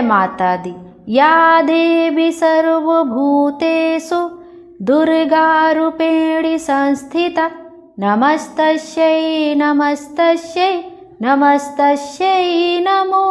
माता दी। या देवी सर्वभूतेषु दुर्गारूपेण संस्थिता। नमस्तस्यै नमस्तस्यै नमस्तस्यै नमो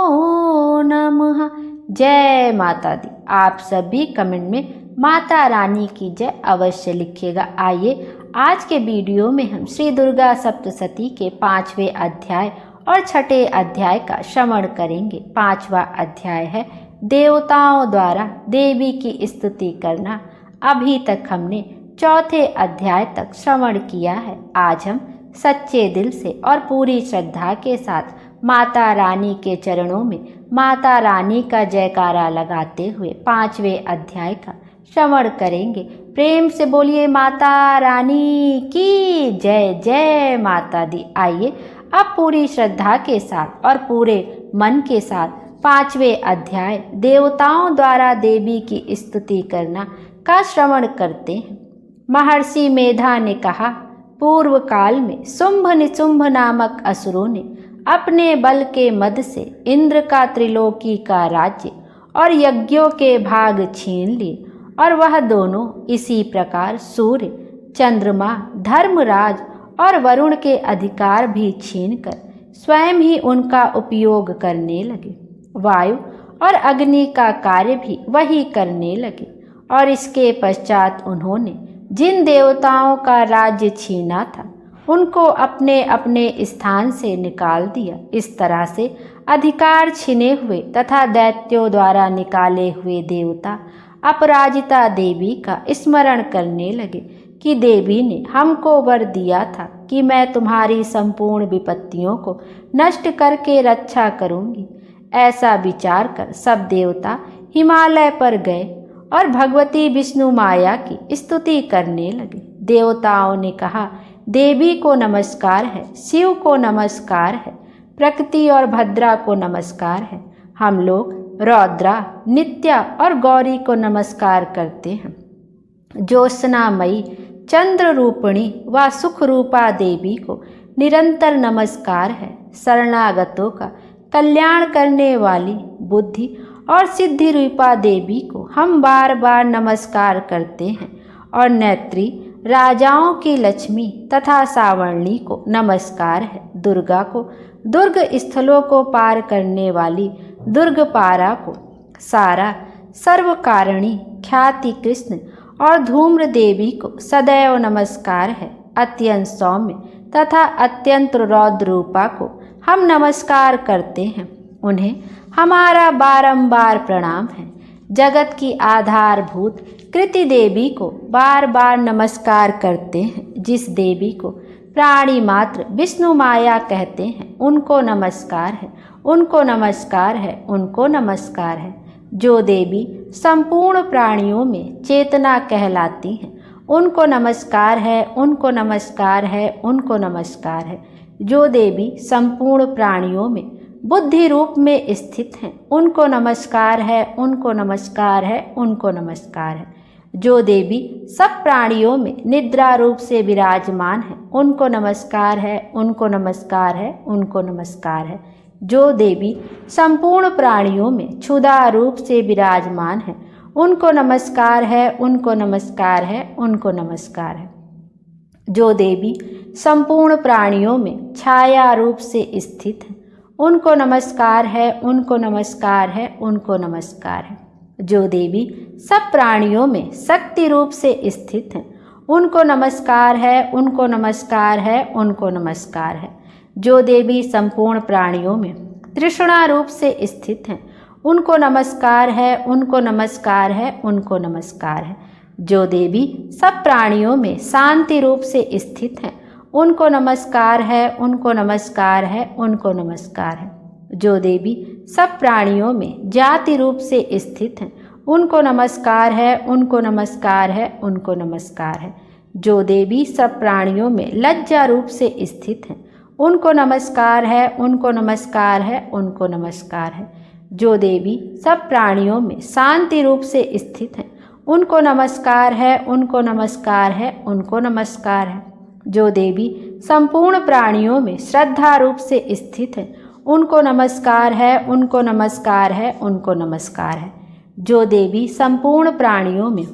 नमः। जय माता दी। आप सभी कमेंट में माता रानी की जय अवश्य लिखिएगा। आइए आज के वीडियो में हम श्री दुर्गा सप्तशती के 5वें अध्याय और 6ठे अध्याय का श्रवण करेंगे। 5वां अध्याय है देवताओं द्वारा देवी की स्तुति करना। अभी तक हमने 4थे अध्याय तक श्रवण किया है। आज हम सच्चे दिल से और पूरी श्रद्धा के साथ माता रानी के चरणों में माता रानी का जयकारा लगाते हुए 5वें अध्याय का श्रवण करेंगे। प्रेम से बोलिए माता रानी की जय। जय माता दी। आइए अब पूरी श्रद्धा के साथ और पूरे मन के साथ 5वें अध्याय देवताओं द्वारा देवी की स्तुति करना का श्रवण करते हैं। महर्षि मेधा ने कहा, पूर्व काल में शुंभ निशुंभ नामक असुरों ने अपने बल के मद से इंद्र का त्रिलोकी का राज्य और यज्ञों के भाग छीन लिए, और वह दोनों इसी प्रकार सूर्य, चंद्रमा, धर्मराज और वरुण के अधिकार भी छीनकर स्वयं ही उनका उपयोग करने लगे। वायु और अग्नि का कार्य भी वही करने लगे, और इसके पश्चात उन्होंने जिन देवताओं का राज्य छीना था उनको अपने अपने स्थान से निकाल दिया। इस तरह से अधिकार छीने हुए तथा दैत्यों द्वारा निकाले हुए देवता अपराजिता देवी का स्मरण करने लगे कि देवी ने हमको वर दिया था कि मैं तुम्हारी संपूर्ण विपत्तियों को नष्ट करके रक्षा करूंगी। ऐसा विचार कर सब देवता हिमालय पर गए और भगवती विष्णु माया की स्तुति करने लगे। देवताओं ने कहा, देवी को नमस्कार है, शिव को नमस्कार है, प्रकृति और भद्रा को नमस्कार है। हम लोग रौद्रा, नित्या और गौरी को नमस्कार करते हैं। ज्योत्सनामयी, चंद्र रूपिणी व सुख रूपा देवी को निरंतर नमस्कार है। शरणागतों का कल्याण करने वाली बुद्धि और सिद्धि रूपा देवी को हम बार बार नमस्कार करते हैं। और नेत्री, राजाओं की लक्ष्मी तथा सावर्णी को नमस्कार है। दुर्गा को दुर्ग स्थलों को पार करने वाली दुर्गपारा को सारा, सर्वकारिणी, ख्याति कृष्ण और धूम्र देवी को सदैव नमस्कार है। अत्यंत सौम्य तथा अत्यंत रौद्र रूपा को हम नमस्कार करते हैं। उन्हें हमारा बारंबार प्रणाम है। जगत की आधारभूत कृति देवी को बार बार नमस्कार करते हैं। जिस देवी को प्राणी मात्र विष्णु माया कहते हैं उनको नमस्कार है, उनको नमस्कार है, उनको नमस्कार है। जो देवी संपूर्ण प्राणियों में चेतना कहलाती हैं उनको नमस्कार है, उनको नमस्कार है, उनको नमस्कार है। जो देवी संपूर्ण प्राणियों में बुद्धि रूप में स्थित हैं उनको नमस्कार है, उनको नमस्कार है, उनको नमस्कार है। जो देवी सब प्राणियों में निद्रा रूप से विराजमान है उनको नमस्कार है, उनको नमस्कार है, उनको नमस्कार है। जो देवी संपूर्ण प्राणियों में क्षुधा रूप से विराजमान है उनको नमस्कार है, उनको नमस्कार है, उनको नमस्कार है। जो देवी संपूर्ण प्राणियों में छाया रूप से स्थित है उनको नमस्कार है, उनको नमस्कार है, उनको नमस्कार है। जो देवी सब प्राणियों में शक्ति रूप से स्थित हैं उनको नमस्कार है, उनको नमस्कार है, उनको नमस्कार है। जो देवी संपूर्ण प्राणियों में तृष्णा रूप से स्थित हैं उनको नमस्कार है, उनको नमस्कार है, उनको नमस्कार है। जो देवी सब प्राणियों में शांति रूप से स्थित हैं उनको नमस्कार है, उनको नमस्कार है, उनको नमस्कार है। जो देवी सब प्राणियों में जाति रूप से स्थित हैं उनको नमस्कार है, उनको नमस्कार है, उनको नमस्कार है। जो देवी सब प्राणियों में लज्जा रूप से स्थित हैं उनको नमस्कार है, उनको नमस्कार है, उनको नमस्कार है। जो देवी सब प्राणियों में शांति रूप से स्थित हैं उनको नमस्कार है, उनको नमस्कार है, उनको नमस्कार है। जो देवी संपूर्ण प्राणियों में श्रद्धा रूप से स्थित है उनको नमस्कार है, उनको नमस्कार है, उनको नमस्कार है। जो देवी संपूर्ण प्राणियों में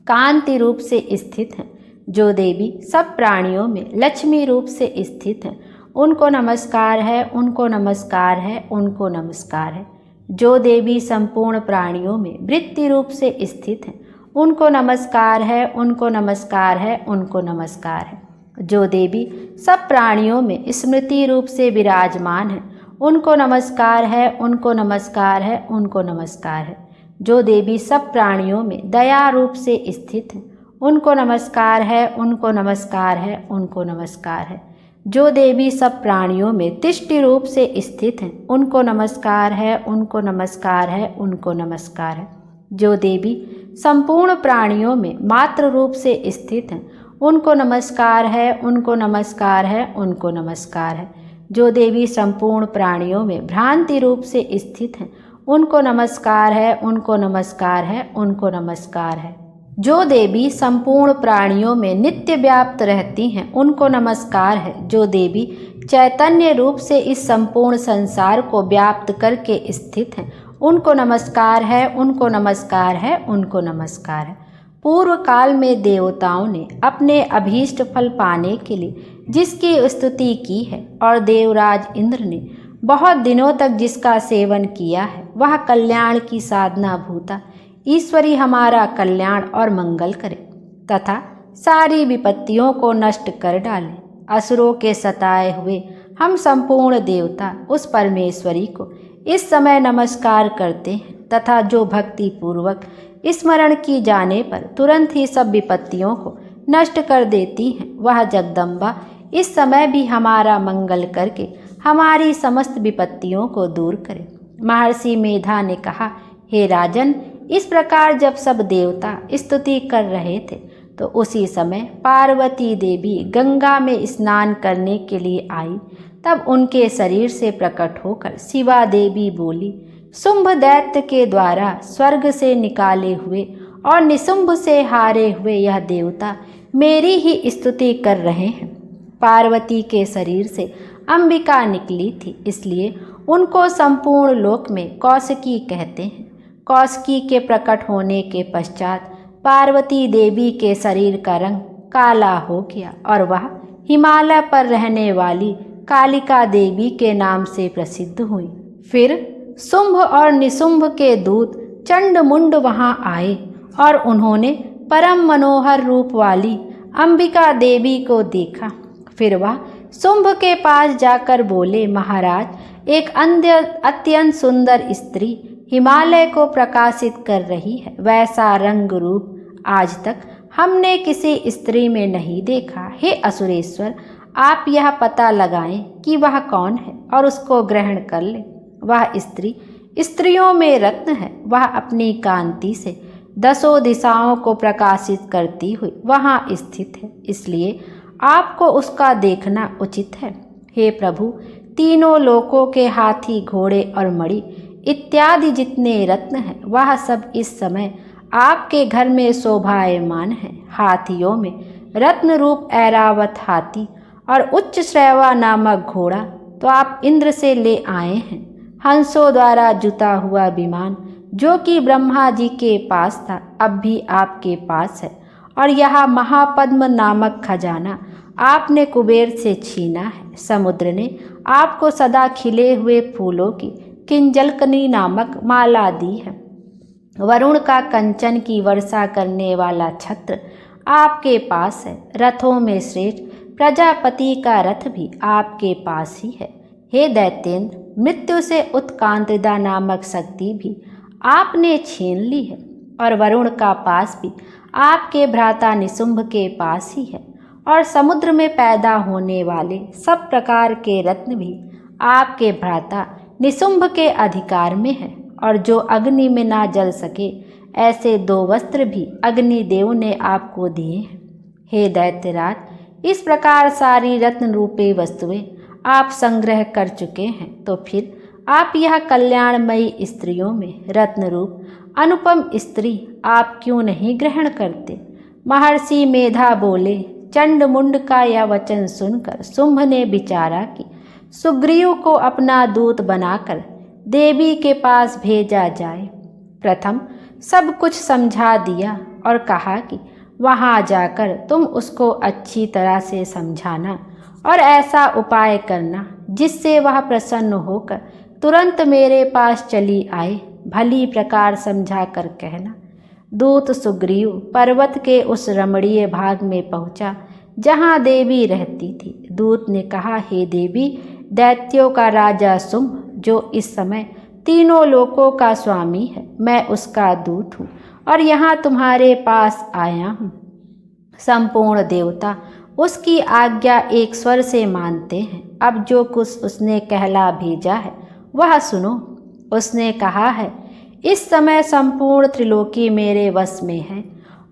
कांति रूप से स्थित हैं, जो देवी सब प्राणियों में लक्ष्मी रूप से स्थित हैं, उनको नमस्कार है, उनको नमस्कार है, उनको नमस्कार है। जो देवी संपूर्ण प्राणियों में वृत्ति रूप से स्थित हैं, उनको नमस्कार है, उनको नमस्कार है, उनको नमस्कार है। जो देवी सब प्राणियों में स्मृति रूप से विराजमान है, उनको नमस्कार है, उनको नमस्कार है, उनको नमस्कार है। जो देवी सब प्राणियों में दया रूप से स्थित है, उनको नमस्कार है, उनको नमस्कार है, उनको नमस्कार है। जो देवी सब प्राणियों में तिष्ठि रूप से स्थित हैं, उनको नमस्कार है, उनको नमस्कार है, उनको नमस्कार है। जो देवी संपूर्ण प्राणियों में मात्र रूप से स्थित हैं, उनको नमस्कार है, उनको नमस्कार है, उनको नमस्कार है। जो देवी संपूर्ण प्राणियों में भ्रांति रूप से स्थित हैं, उनको नमस्कार है, उनको नमस्कार है, उनको नमस्कार है। जो देवी संपूर्ण प्राणियों में नित्य व्याप्त रहती हैं, उनको नमस्कार है। जो देवी चैतन्य रूप से इस संपूर्ण संसार को व्याप्त करके स्थित हैं, उनको नमस्कार है, उनको नमस्कार है, उनको नमस्कार है। पूर्व काल में देवताओं ने अपने अभीष्ट फल पाने के लिए जिसकी स्तुति की है और देवराज इंद्र ने बहुत दिनों तक जिसका सेवन किया है, वह कल्याण की साधना भूता ईश्वरी हमारा कल्याण और मंगल करे तथा सारी विपत्तियों को नष्ट कर डाले। असुरों के सताए हुए हम संपूर्ण देवता उस परमेश्वरी को इस समय नमस्कार करते हैं तथा जो भक्ति पूर्वक स्मरण की जाने पर तुरंत ही सब विपत्तियों को नष्ट कर देती हैं, वह जगदम्बा इस समय भी हमारा मंगल करके हमारी समस्त विपत्तियों को दूर करे। महर्षि मेधा ने कहा, हे राजन, इस प्रकार जब सब देवता स्तुति कर रहे थे तो उसी समय पार्वती देवी गंगा में स्नान करने के लिए आई। तब उनके शरीर से प्रकट होकर शिवा देवी बोली, शुंभ दैत्य के द्वारा स्वर्ग से निकाले हुए और निशुंभ से हारे हुए यह देवता मेरी ही स्तुति कर रहे हैं। पार्वती के शरीर से अंबिका निकली थी, इसलिए उनको संपूर्ण लोक में कौशिकी कहते हैं। कौशिकी के प्रकट होने के पश्चात पार्वती देवी के शरीर का रंग काला हो गया और वह हिमालय पर रहने वाली कालिका देवी के नाम से प्रसिद्ध हुई। फिर शुंभ और निशुंभ के दूत चंड मुंड वहां आए और उन्होंने परम मनोहर रूप वाली अंबिका देवी को देखा। फिर वह शुंभ के पास जाकर बोले, महाराज, एक अत्यंत सुंदर स्त्री हिमालय को प्रकाशित कर रही है। वैसा रंग रूप आज तक हमने किसी स्त्री में नहीं देखा। हे असुरेश्वर, आप यह पता लगाएं कि वह कौन है और उसको ग्रहण कर ले। वह स्त्री स्त्रियों में रत्न है। वह अपनी कांति से दसों दिशाओं को प्रकाशित करती हुई वहाँ स्थित है, इसलिए आपको उसका देखना उचित है। हे प्रभु, तीनों लोकों के हाथी, घोड़े और मणि इत्यादि जितने रत्न हैं, वह सब इस समय आपके घर में शोभायमान है। हाथियों में रत्न रूप ऐरावत हाथी और उच्च श्रैवा नामक घोड़ा तो आप इंद्र से ले आए हैं। हंसों द्वारा जुता हुआ विमान जो कि ब्रह्मा जी के पास था, अब भी आपके पास है। और यह महापद्म नामक खजाना आपने कुबेर से छीना है। समुद्र ने आपको सदा खिले हुए फूलों की किंजलकनी नामक माला दी है। वरुण का कंचन की वर्षा करने वाला छत्र आपके पास है। रथों में श्रेष्ठ प्रजापति का रथ भी आपके पास ही है। हे दैत्येंद्र, मृत्यु से उत्कांतिदा नामक शक्ति भी आपने छीन ली है और वरुण का पास भी आपके भ्राता निशुंभ के पास ही है। और समुद्र में पैदा होने वाले सब प्रकार के रत्न भी आपके भ्राता निशुंभ के अधिकार में है। और जो अग्नि में ना जल सके ऐसे 2 वस्त्र भी अग्निदेव ने आपको दिए हैं। हे दैत्यराज, इस प्रकार सारी रत्न रूपी वस्तुएं आप संग्रह कर चुके हैं, तो फिर आप यह कल्याणमयी स्त्रियों में रत्न रूप अनुपम स्त्री आप क्यों नहीं ग्रहण करते? महर्षि मेधा बोले, चंड मुंड का यह वचन सुनकर शुंभ ने विचारा कि सुग्रीव को अपना दूत बनाकर देवी के पास भेजा जाए। प्रथम सब कुछ समझा दिया और कहा कि वहाँ जाकर तुम उसको अच्छी तरह से समझाना और ऐसा उपाय करना जिससे वह प्रसन्न होकर तुरंत मेरे पास चली आए। भली प्रकार समझा कर कहना। दूत सुग्रीव पर्वत के उस रमणीय भाग में पहुंचा जहाँ देवी रहती थी। दूत ने कहा, हे देवी, दैत्यों का राजा शुंभ जो इस समय तीनों लोकों का स्वामी है, मैं उसका दूत हूँ और यहाँ तुम्हारे पास आया हूँ। संपूर्ण देवता उसकी आज्ञा एक स्वर से मानते हैं। अब जो कुछ उसने कहला भेजा है वह सुनो। उसने कहा है, इस समय संपूर्ण त्रिलोकी मेरे वश में है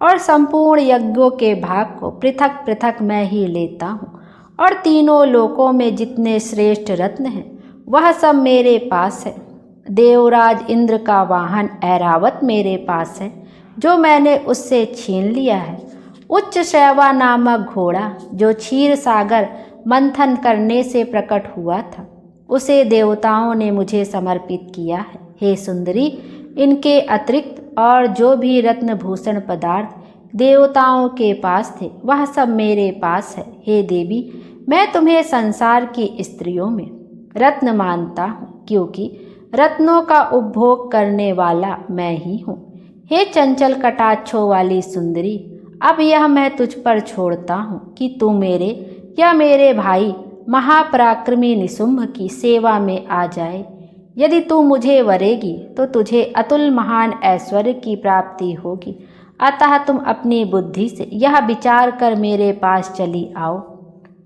और संपूर्ण यज्ञों के भाग को पृथक पृथक मैं ही लेता हूँ और तीनों लोकों में जितने श्रेष्ठ रत्न हैं वह सब मेरे पास है। देवराज इंद्र का वाहन ऐरावत मेरे पास है जो मैंने उससे छीन लिया है। उच्च शैवा नामक घोड़ा जो क्षीर सागर मंथन करने से प्रकट हुआ था उसे देवताओं ने मुझे समर्पित किया है। हे सुंदरी, इनके अतिरिक्त और जो भी रत्नभूषण पदार्थ देवताओं के पास थे वह सब मेरे पास है। हे देवी, मैं तुम्हें संसार की स्त्रियों में रत्न मानता हूँ क्योंकि रत्नों का उपभोग करने वाला मैं ही हूँ। हे चंचल कटाक्षों वाली सुंदरी, अब यह मैं तुझ पर छोड़ता हूँ कि तू मेरे या मेरे भाई महापराक्रमी निशुंभ की सेवा में आ जाए। यदि तू मुझे वरेगी तो तुझे अतुल महान ऐश्वर्य की प्राप्ति होगी। अतः तुम अपनी बुद्धि से यह विचार कर मेरे पास चली आओ।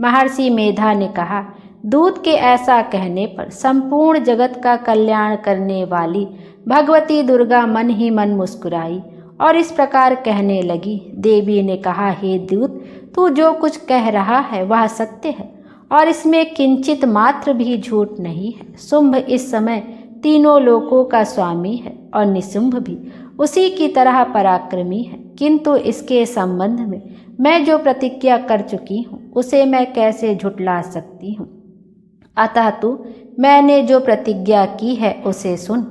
महर्षि मेधा ने कहा, दूत के ऐसा कहने पर संपूर्ण जगत का कल्याण करने वाली भगवती दुर्गा मन ही मन मुस्कुराई और इस प्रकार कहने लगी। देवी ने कहा, हे दूत, तू जो कुछ कह रहा है वह सत्य है और इसमें किंचित मात्र भी झूठ नहीं है। शुंभ इस समय तीनों लोकों का स्वामी है और निशुंभ भी उसी की तरह पराक्रमी है, किंतु इसके संबंध में मैं जो प्रतिज्ञा कर चुकी हूँ उसे मैं कैसे झुठला सकती हूँ। अतः तू मैंने जो प्रतिज्ञा की है उसे सुन।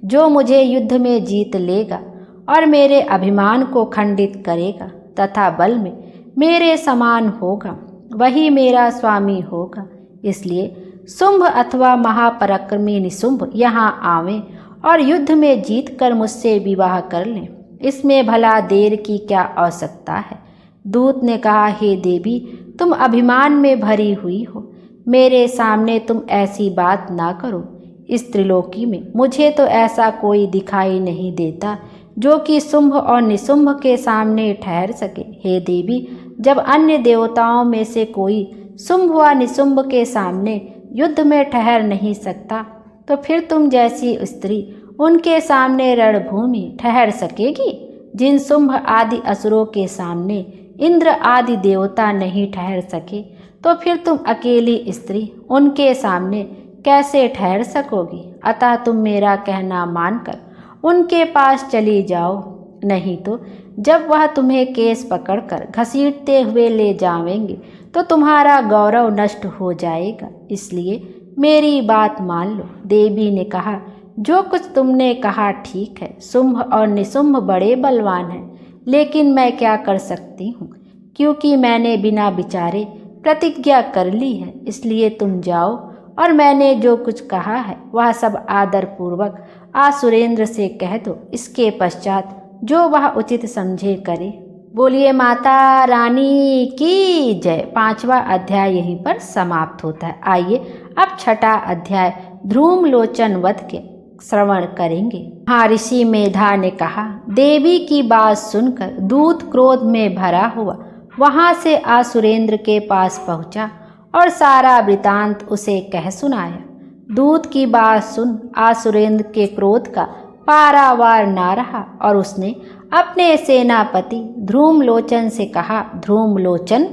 जो मुझे युद्ध में जीत लेगा और मेरे अभिमान को खंडित करेगा तथा बल में मेरे समान होगा वही मेरा स्वामी होगा। इसलिए शुंभ अथवा महापराक्रमी निशुंभ यहाँ आवें और युद्ध में जीत कर मुझसे विवाह कर लें। इसमें भला देर की क्या आवश्यकता है। दूत ने कहा, हे देवी, तुम अभिमान में भरी हुई हो, मेरे सामने तुम ऐसी बात ना करो। इस त्रिलोकी में मुझे तो ऐसा कोई दिखाई नहीं देता जो कि शुंभ और निशुंभ के सामने ठहर सके। हे देवी, जब अन्य देवताओं में से कोई शुंभ व निशुंभ के सामने युद्ध में ठहर नहीं सकता तो फिर तुम जैसी स्त्री उनके सामने रणभूमि ठहर सकेगी। जिन शुंभ आदि असुरों के सामने इंद्र आदि देवता नहीं ठहर सके तो फिर तुम अकेली स्त्री उनके सामने कैसे ठहर सकोगी। अतः तुम मेरा कहना मानकर उनके पास चली जाओ, नहीं तो जब वह तुम्हें केस पकड़कर घसीटते हुए ले जावेंगे तो तुम्हारा गौरव नष्ट हो जाएगा। इसलिए मेरी बात मान लो। देवी ने कहा, जो कुछ तुमने कहा ठीक है। शुंभ और निशुंभ बड़े बलवान हैं, लेकिन मैं क्या कर सकती हूँ, क्योंकि मैंने बिना विचारे प्रतिज्ञा कर ली है। इसलिए तुम जाओ और मैंने जो कुछ कहा है वह सब आदरपूर्वक आसुरेंद्र से कह दो। इसके पश्चात जो वह उचित समझे करे। बोलिए माता रानी की जय। 5वां अध्याय यहीं पर समाप्त होता है। आइए अब 6ठा अध्याय ध्रूमलोचन वध के श्रवण करेंगे। महर्षि मेधा ने कहा, देवी की बात सुनकर दूत क्रोध में भरा हुआ वहां से आसुरेंद्र के पास पहुंचा और सारा वृतांत उसे कह सुनाया। दूत की बात सुन आसुरेंद्र के क्रोध का पारावार ना रहा और उसने अपने सेनापति ध्रूमलोचन से कहा, ध्रूमलोचन,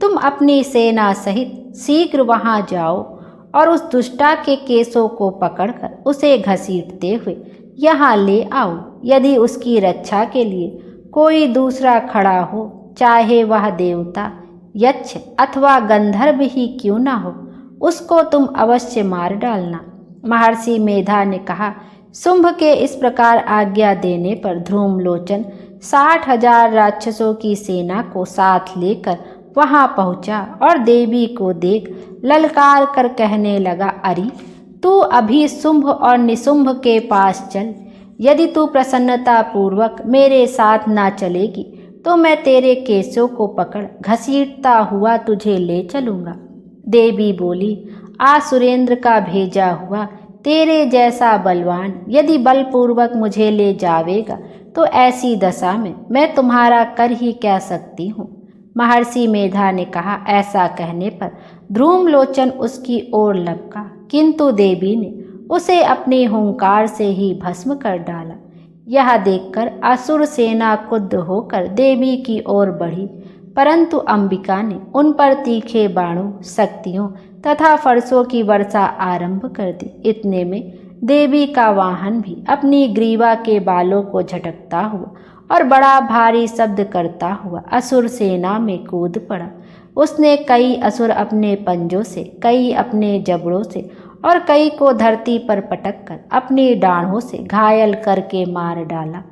तुम अपनी सेना सहित शीघ्र वहां जाओ और उस दुष्टा के केसों को पकड़कर उसे घसीटते हुए यहाँ ले आओ। यदि उसकी रक्षा के लिए कोई दूसरा खड़ा हो, चाहे वह देवता, यक्ष अथवा गंधर्व ही क्यों ना हो, उसको तुम अवश्य मार डालना। महर्षि मेधा ने कहा। शुंभ के इस प्रकार आज्ञा देने पर ध्रुवलोचन 60,000 राक्षसों की सेना को साथ लेकर वहां पहुंचा और देवी को देख ललकार कर कहने लगा, अरे तू अभी शुंभ और निशुंभ के पास चल। यदि तू प्रसन्नता पूर्वक मेरे साथ ना चलेगी तो मैं तेरे केसों को पकड़ घसीटता हुआ तुझे ले चलूंगा। देवी बोली, आ सुरेंद्र का भेजा हुआ तेरे जैसा बलवान यदि बलपूर्वक मुझे ले जावेगा तो ऐसी दशा में मैं तुम्हारा कर ही क्या सकती हूँ। महर्षि मेधा ने कहा। ऐसा कहने पर ध्रुवलोचन उसकी ओर लपका, किंतु देवी ने उसे अपने हुंकार से ही भस्म कर डाला। यह देखकर असुर सेना क्रुद्ध होकर देवी की ओर बढ़ी, परंतु अंबिका ने उन पर तीखे बाणों, शक्तियों तथा फरसों की वर्षा आरंभ कर दी। इतने में देवी का वाहन भी अपनी ग्रीवा के बालों को झटकता हुआ और बड़ा भारी शब्द करता हुआ असुर सेना में कूद पड़ा। उसने कई असुर अपने पंजों से, कई अपने जबड़ों से और कई को धरती पर पटक कर अपनी डाढ़ों से घायल करके मार डाला।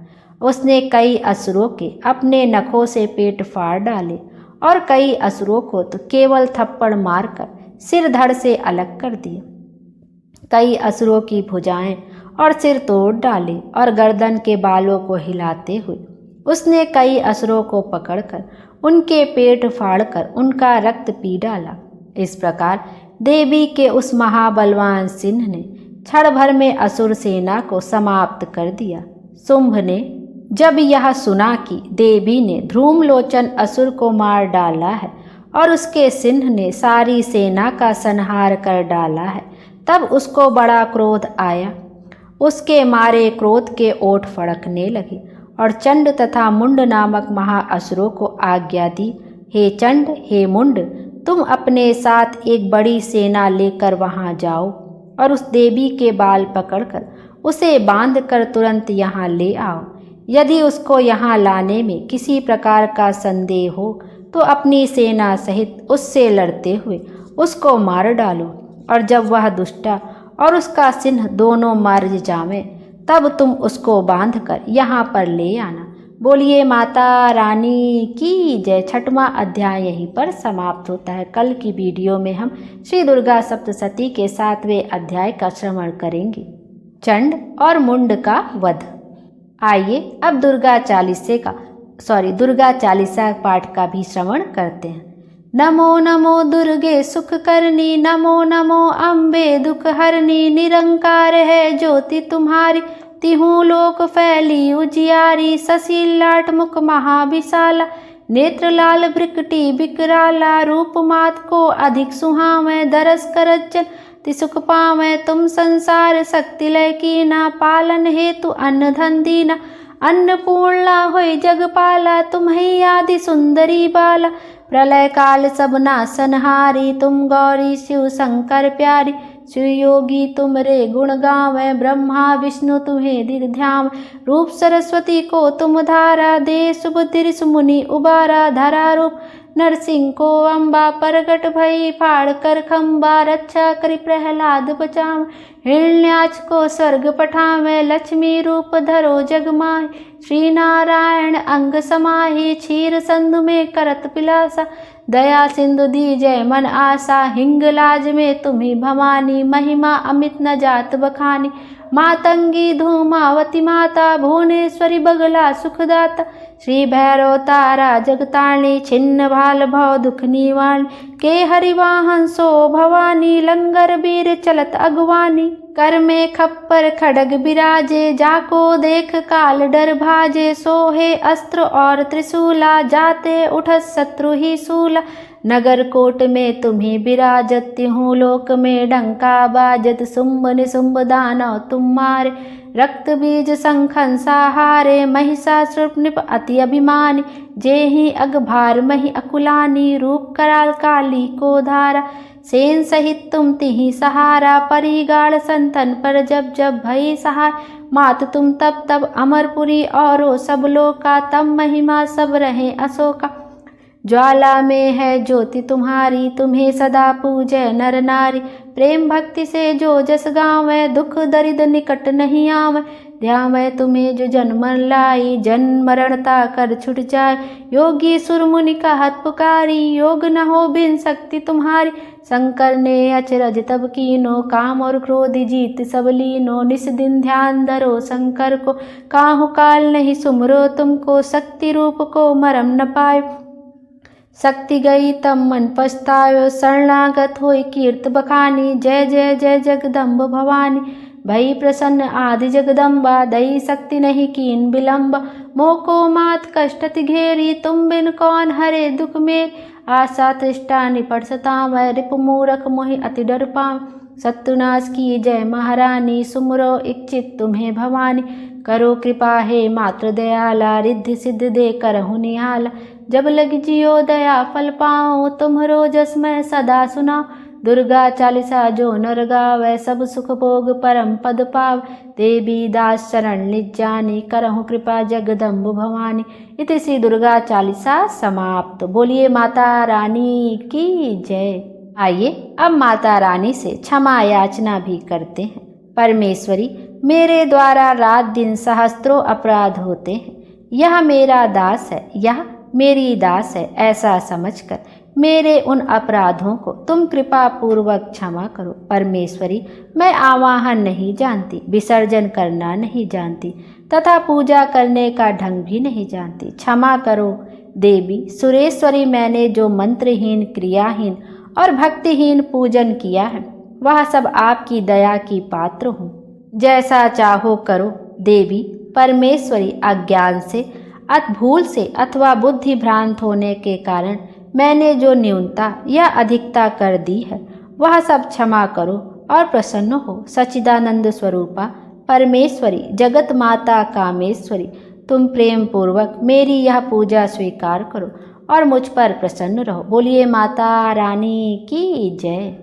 उसने कई असुरों के अपने नखों से पेट फाड़ डाले और कई असुरों को तो केवल थप्पड़ मारकर सिर धड़ से अलग कर दिया। कई असुरों की भुजाएं और सिर तोड़ डाले और गर्दन के बालों को हिलाते हुए उसने कई असुरों को पकड़कर उनके पेट फाड़कर उनका रक्त पी डाला। इस प्रकार देवी के उस महाबलवान सिंह ने क्षण भर में असुर सेना को समाप्त कर दिया। शुंभ ने जब यह सुना कि देवी ने ध्रुवलोचन असुर को मार डाला है और उसके सिंह ने सारी सेना का संहार कर डाला है, तब उसको बड़ा क्रोध आया। उसके मारे क्रोध के ओठ फड़कने लगे और चंड तथा मुंड नामक महाअसुरों को आज्ञा दी, हे चंड, हे मुंड, तुम अपने साथ एक बड़ी सेना लेकर वहां जाओ और उस देवी के बाल पकड़कर उसे बांधकर तुरंत यहाँ ले आओ। यदि उसको यहाँ लाने में किसी प्रकार का संदेह हो तो अपनी सेना सहित उससे लड़ते हुए उसको मार डालो, और जब वह दुष्टा और उसका सिंह दोनों मर जावें तब तुम उसको बांधकर यहाँ पर ले आना। बोलिए माता रानी की जय। 6वां अध्याय यहीं पर समाप्त होता है। कल की वीडियो में हम श्री दुर्गा सप्तशती के 7वें अध्याय का श्रवण करेंगे, चंड और मुंड का वध। आइए अब दुर्गा चालीसा पाठ का भी श्रवण करते हैं। नमो नमो दुर्गे सुख करनी, नमो नमो अम्बे दुख हरनी, निरंकार है ज्योति तुम्हारी, तिहु लोक फैली उजियारी, शशि लाट मुख महाविशाला, नेत्र लाल भ्रिकटी विकराला, रूप मात को अधिक सुहावे, दरस करज्जन तिसुख पावे, तुम संसार शक्ति लय कीना, पालन हेतु अन्न धन दीना, अन्नपूर्णा होय जगपाला, तुम ही आदि सुंदरी बाला, प्रलय काल सब नासनहारी, तुम गौरी शिव शंकर प्यारी, शिव योगी तुम रे गुण गावें, ब्रह्मा विष्णु तुम्हें दिर ध्यान, रूप सरस्वती को तुम धारा, दे सुबुद्धि सुमुनि उबारा, धरा रूप नरसिंह को अम्बा, प्रगट भई फाड़ कर खम्बा, रक्षा करी प्रहलाद बचाव, हिरण्याक्ष को स्वर्ग पठावे, लक्ष्मी रूप धरो जग माहि, श्री नारायण अंग समाहि, क्षीर संधु में करत पिलासा, दया सिंधु दीजय मन आशा, हिंगलाज में तुम्ही भवानी, महिमा अमित न जात बखानी, मातंगी धूमावती माता, भुवनेश्वरी बगला सुखदाता, श्री भैरव तारा जगतारणी, छिन्न भाल भव दुख निवारणी, के हरिवाहन सो भवानी, लंगर वीर चलत अगवानी, कर में खप्पर खड़ग बिराजे, जाको देख काल डर भाजे, सोहे अस्त्र और त्रिशूला, जाते उठत शत्रु ही सूला, नगर कोट में तुम्ही विराजत, तिहु लोक में डंका बाजत, शुंभ निशुंभ दानव तुम मारे, रक्त बीज शंखन सहारे, महिषासुर निप अति अभिमानी, जेहि अगभार मही अकुलानी, रूप कराल काली को धारा, सेन सहित तुम तिहि सहारा, परिगाड़ संतन पर जब जब भई सहाय, मात तुम तब अमरपुरी औरो सब लोका, तब महिमा सब रहे अशोका, ज्वाला में है ज्योति तुम्हारी, तुम्हें सदा पूजे नर नारी। प्रेम भक्ति से जो जस गावे, दुख दरिद निकट नहीं आवे। ध्यावे तुम्हें जो जन्म लाई, जन्म मरणता कर छुट जाए। योगी सुर मुनि कहत पुकारी, योग न हो बिन शक्ति तुम्हारी। शंकर ने अचरज तब कीनो, काम और क्रोध जीत सब लीनो। निस दिन ध्यान धरो शंकर को, काहू काल नहीं सुमरो तुमको। शक्ति रूप को मरम न पायो, शक्ति गई तब मन पछतायो। शरणागत होई कीर्त बखानी, जय जय जय जगदम्ब भवानी। भई प्रसन्न आदि जगदम्बा, दई शक्ति नहीं कीन विलम्ब। मोको मात कष्टत घेरी, तुम बिन कौन हरे दुख में। आशा तृष्टा निपट सताम, रिपु मूरख मोहि अति डर पाम। सत्युनाश की जय महारानी, सुमरो इच्छित तुम्हें भवानी। करो कृपा हे मात्र दयाला, रिद्धि सिद्धि दे करहु निहाला। जब लग जियो दया फल पाओ, तुम्हरो जस मैं सदा सुनाओ। दुर्गा चालीसा जो नर गावै, सब सुख भोग परम पद पाव। देवी दास शरण निज जानी, करहु कृपा जगदम्ब भवानी। इति श्री दुर्गा चालीसा समाप्त। बोलिए माता रानी की जय। आइए अब माता रानी से क्षमा याचना भी करते हैं। परमेश्वरी, मेरे द्वारा रात दिन सहस्त्रों अपराध होते हैं। यह मेरा दास है, यह मेरी दास है, ऐसा समझकर मेरे उन अपराधों को तुम कृपा पूर्वक क्षमा करो। परमेश्वरी, मैं आवाहन नहीं जानती, विसर्जन करना नहीं जानती तथा पूजा करने का ढंग भी नहीं जानती। क्षमा करो देवी सुरेश्वरी, मैंने जो मंत्रहीन, क्रियाहीन और भक्तिहीन पूजन किया है, वह सब आपकी दया की पात्र हूँ। जैसा चाहो करो देवी परमेश्वरी। अज्ञान से, भूल से अथवा बुद्धि भ्रांत होने के कारण मैंने जो न्यूनता या अधिकता कर दी है, वह सब क्षमा करो और प्रसन्न हो। सच्चिदानंद स्वरूपा परमेश्वरी, जगत माता कामेश्वरी, तुम प्रेम पूर्वक मेरी यह पूजा स्वीकार करो और मुझ पर प्रसन्न रहो। बोलिए माता रानी की जय।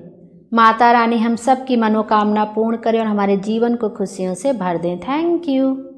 माता रानी हम सब की मनोकामना पूर्ण करें और हमारे जीवन को खुशियों से भर दें। Thank you.